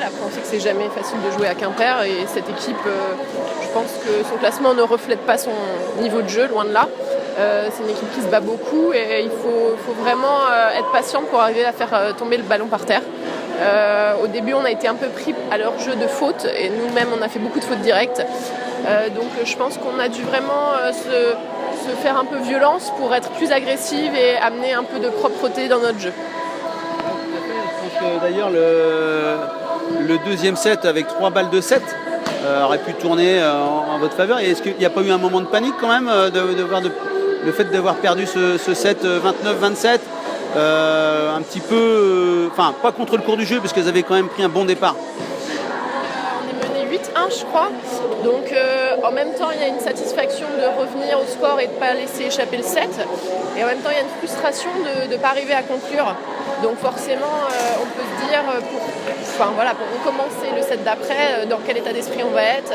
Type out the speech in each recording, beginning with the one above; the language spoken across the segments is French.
Après, on sait que c'est jamais facile de jouer à Quimper et cette équipe, je pense que son classement ne reflète pas son niveau de jeu, loin de là. C'est une équipe qui se bat beaucoup et il faut vraiment être patient pour arriver à faire tomber le ballon par terre. Au début, on a été un peu pris à leur jeu de fautes et nous-mêmes, on a fait beaucoup de fautes directes. Donc je pense qu'on a dû vraiment se faire un peu violence pour être plus agressive et amener un peu de propreté dans notre jeu. Je pense que d'ailleurs le deuxième set avec 3 balles de 7 aurait pu tourner en votre faveur. Et est-ce qu'il n'y a pas eu un moment de panique quand même le fait d'avoir perdu ce set 29-27 un petit peu, enfin pas contre le cours du jeu parce qu'ils avaient quand même pris un bon départ. On est mené 8-1 je crois, donc en même temps il y a une satisfaction de revenir au score et de ne pas laisser échapper le set, et en même temps il y a une frustration de ne pas arriver à conclure, donc forcément on peut se dire pour recommencer le set d'après, dans quel état d'esprit on va être.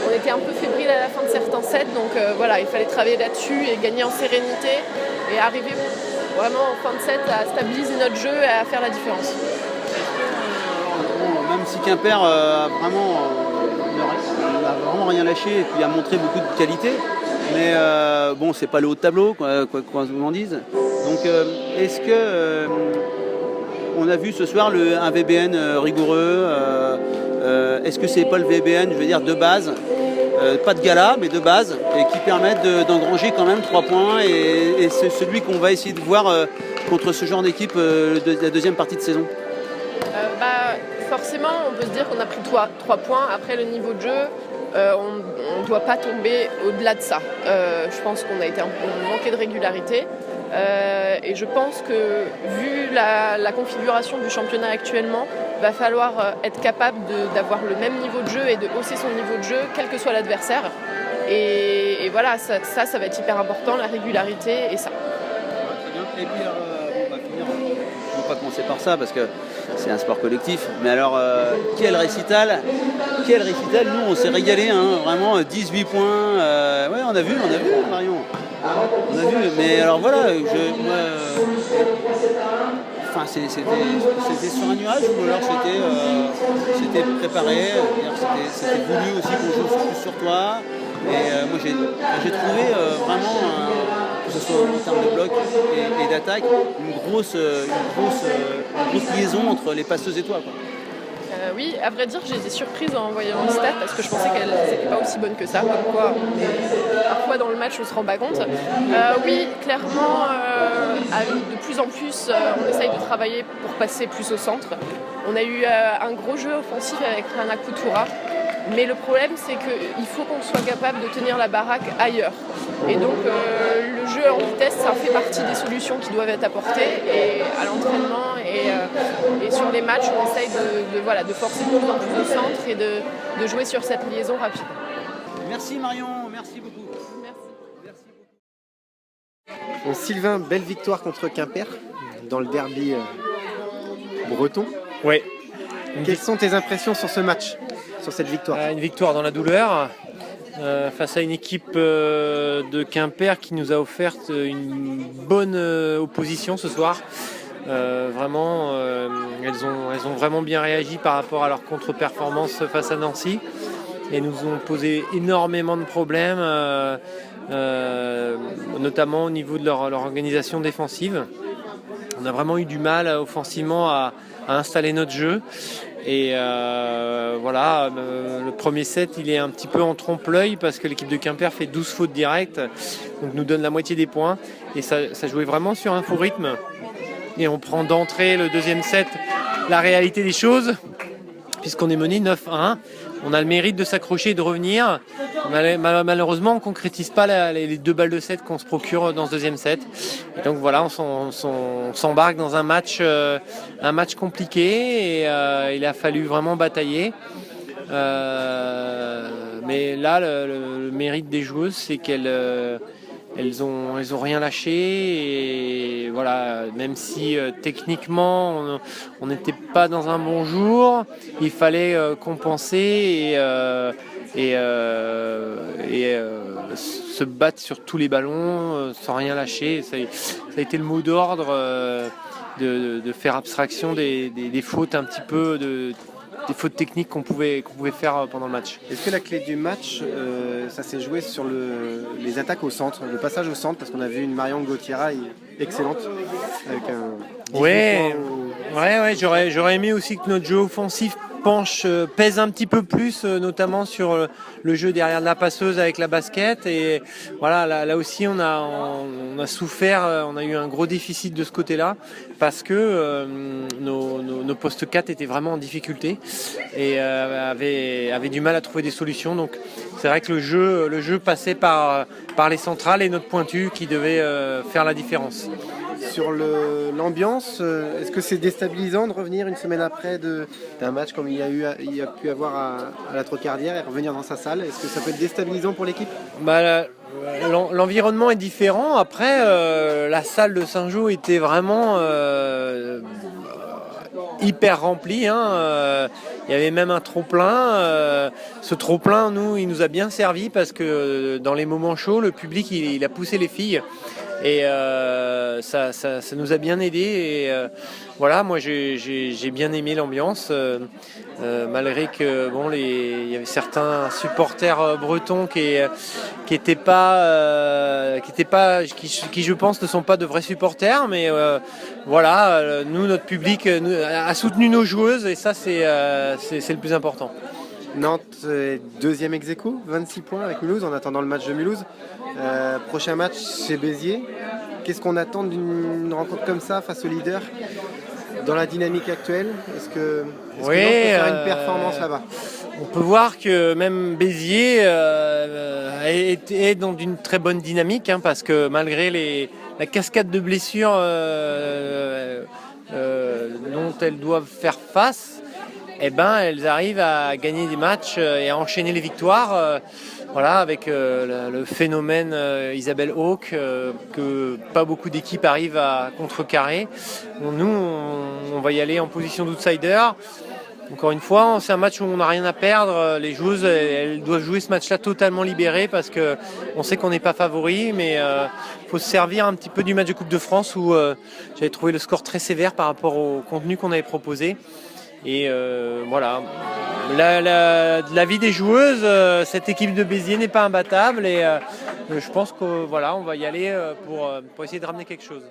On était un peu fébrile à la fin de certains sets, donc il fallait travailler là-dessus et gagner en sérénité et arriver vraiment en fin de set à stabiliser notre jeu et à faire la différence. Même si Quimper n'a vraiment rien lâché et puis a montré beaucoup de qualité, mais c'est pas le haut de tableau, quoi qu'on en dise. Donc est-ce que on a vu ce soir un VBN rigoureux, est-ce que c'est pas le VBN, je veux dire, de base, pas de gala, mais de base, et qui permettent d'engranger quand même 3 points, et c'est celui qu'on va essayer de voir contre ce genre d'équipe de la deuxième partie de saison? Forcément, on peut se dire qu'on a pris 3 points. Après, le niveau de jeu, on ne doit pas tomber au-delà de ça. Je pense qu'on a été manqué de régularité. Et je pense que, vu la configuration du championnat actuellement, il va falloir être capable d'avoir le même niveau de jeu et de hausser son niveau de jeu, quel que soit l'adversaire. Et voilà, ça va être hyper important, la régularité et ça. Très bien. Et puis, on va finir. Je ne vais pas commencer par ça parce que c'est un sport collectif. Mais alors, quel récital! Nous, on s'est régalé, hein, vraiment, 18 points. Ouais, on a vu, Marion. On a vu, mais alors voilà, c'était sur un nuage ou alors c'était préparé, c'était voulu aussi qu'on joue plus sur toi. Et moi j'ai trouvé vraiment, que ce soit en termes de bloc et d'attaque, une grosse liaison entre les passeuses et toi, quoi. Oui, à vrai dire, j'ai été surprise en voyant les stats parce que je pensais qu'elles n'étaient pas aussi bonnes que ça. Comme quoi, parfois dans le match, on ne se rend pas compte. Oui, clairement, de plus en plus, on essaye de travailler pour passer plus au centre. On a eu un gros jeu offensif avec Rana Coutura. Mais le problème, c'est qu'il faut qu'on soit capable de tenir la baraque ailleurs. Et donc, le jeu en vitesse, ça fait partie des solutions qui doivent être apportées. Et à l'entraînement et sur les matchs, on essaye de forcer de plus en plus au centre et de jouer sur cette liaison rapide. Merci Marion, merci beaucoup. Merci. Bon, Sylvain, belle victoire contre Quimper dans le derby breton. Oui. Quelles sont tes impressions sur ce match, sur cette victoire? Une victoire dans la douleur, face à une équipe de Quimper qui nous a offert une bonne opposition ce soir. Vraiment, elles ont vraiment bien réagi par rapport à leur contre-performance face à Nancy et nous ont posé énormément de problèmes, notamment au niveau de leur organisation défensive. On a vraiment eu du mal offensivement à installer notre jeu. Et le premier set, il est un petit peu en trompe-l'œil parce que l'équipe de Quimper fait 12 fautes directes, donc nous donne la moitié des points. Et ça jouait vraiment sur un faux rythme. Et on prend d'entrée le deuxième set la réalité des choses, puisqu'on est mené 9-1. On a le mérite de s'accrocher et de revenir. Malheureusement, on ne concrétise pas les 2 balles de set qu'on se procure dans ce deuxième set. Et donc voilà, on s'embarque dans un match compliqué et il a fallu vraiment batailler. Mais là, le mérite des joueuses, c'est qu'elles ont rien lâché. Et voilà, même si techniquement on n'était pas dans un bon jour, il fallait compenser et se battre sur tous les ballons sans rien lâcher. Ça a été le mot d'ordre, de faire abstraction des fautes un petit peu fautes techniques qu'on pouvait faire pendant le match. Est-ce que la clé du match, ça s'est joué sur les attaques au centre, le passage au centre, parce qu'on a vu une Marion Gauthiera excellente avec un 18 Ouais, points ouais, j'aurais aimé aussi que notre jeu offensif pèse un petit peu plus, notamment sur le jeu derrière la passeuse avec la basket. Et voilà, là aussi on a souffert, on a eu un gros déficit de ce côté-là parce que nos postes 4 étaient vraiment en difficulté et avaient du mal à trouver des solutions. Donc c'est vrai que le jeu passait par les centrales et notre pointu qui devait faire la différence. Sur l'ambiance, est-ce que c'est déstabilisant de revenir une semaine après d'un match comme il y a pu avoir à la Trocardière et revenir dans sa salle? Est-ce que ça peut être déstabilisant pour l'équipe? L'environnement est différent. Après, la salle de Saint-Jean était vraiment hyper remplie. Il y avait même un trop-plein. Ce trop-plein, il nous a bien servi parce que dans les moments chauds, le public il a poussé les filles. Et ça nous a bien aidé. Et voilà, moi j'ai bien aimé l'ambiance, malgré que il y avait certains supporters bretons qui je pense ne sont pas de vrais supporters, mais voilà, nous notre public a soutenu nos joueuses et ça c'est le plus important. Nantes, deuxième ex-aequo, 26 points avec Mulhouse en attendant le match de Mulhouse. Prochain match chez Béziers. Qu'est-ce qu'on attend d'une rencontre comme ça face au leader dans la dynamique actuelle? Est-ce que Nantes peut faire une performance là-bas? On peut voir que même Béziers est dans une très bonne dynamique parce que malgré la cascade de blessures dont elles doivent faire face, elles arrivent à gagner des matchs et à enchaîner les victoires. Voilà, avec le phénomène Isabelle Hawke que pas beaucoup d'équipes arrivent à contrecarrer. Nous, on va y aller en position d'outsider. Encore une fois, c'est un match où on n'a rien à perdre. Les joueuses, elles doivent jouer ce match-là totalement libérées parce qu'on sait qu'on n'est pas favori, mais il faut se servir un petit peu du match de Coupe de France où j'avais trouvé le score très sévère par rapport au contenu qu'on avait proposé. Et voilà, la vie des joueuses, cette équipe de Béziers n'est pas imbattable et je pense qu'on va y aller pour essayer de ramener quelque chose.